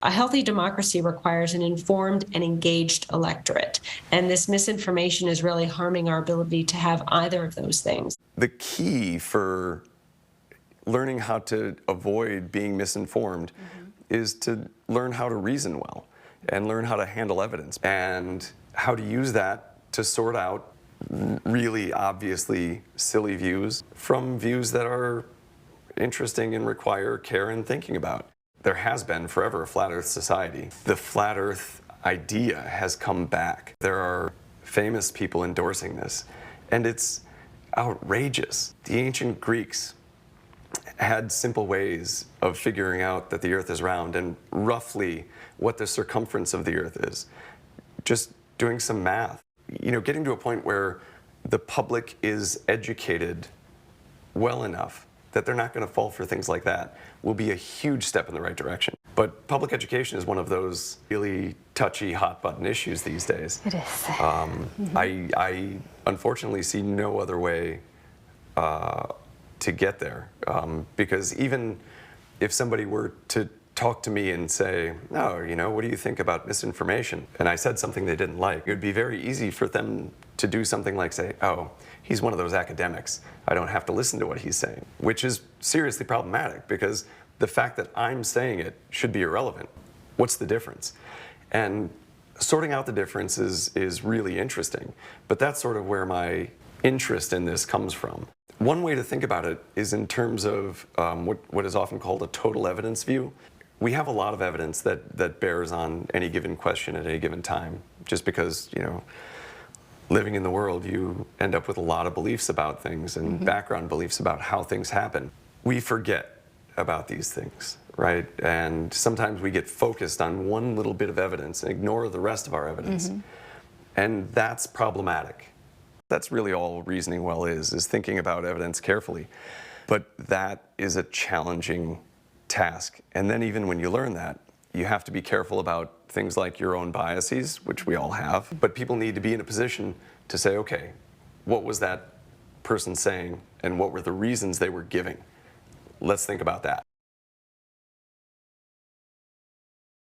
A healthy democracy requires an informed and engaged electorate, and this misinformation is really harming our ability to have either of those things. The key for learning how to avoid being misinformed is to learn how to reason well and learn how to handle evidence and how to use that to sort out really obviously silly views from views that are interesting and require care and thinking about. There has been forever a flat earth society. The flat earth idea has come back. There are famous people endorsing this, and it's outrageous. The ancient Greeks had simple ways of figuring out that the earth is round and roughly what the circumference of the earth is. Just doing some math. You know, getting to a point where the public is educated well enough that they're not going to fall for things like that will be a huge step in the right direction. But public education is one of those really touchy, hot-button issues these days. It is. I unfortunately see no other way to get there, because even if somebody were to talk to me and say, "Oh, you know, what do you think about misinformation?" and I said something they didn't like, it would be very easy for them to do something like say, "Oh, he's one of those academics. I don't have to listen to what he's saying," which is seriously problematic because the fact that I'm saying it should be irrelevant. What's the difference? And sorting out the difference is really interesting, but that's sort of where my interest in this comes from. One way to think about it is in terms of what is often called a total evidence view. We have a lot of evidence that bears on any given question at any given time, just because, you know, living in the world, you end up with a lot of beliefs about things and background beliefs about how things happen. We forget about these things, right? And sometimes we get focused on one little bit of evidence and ignore the rest of our evidence. And that's problematic. That's really all reasoning well is thinking about evidence carefully. But that is a challenging task. And then even when you learn that, you have to be careful about things like your own biases, which we all have. But people need to be in a position to say, okay, what was that person saying and what were the reasons they were giving? Let's think about that.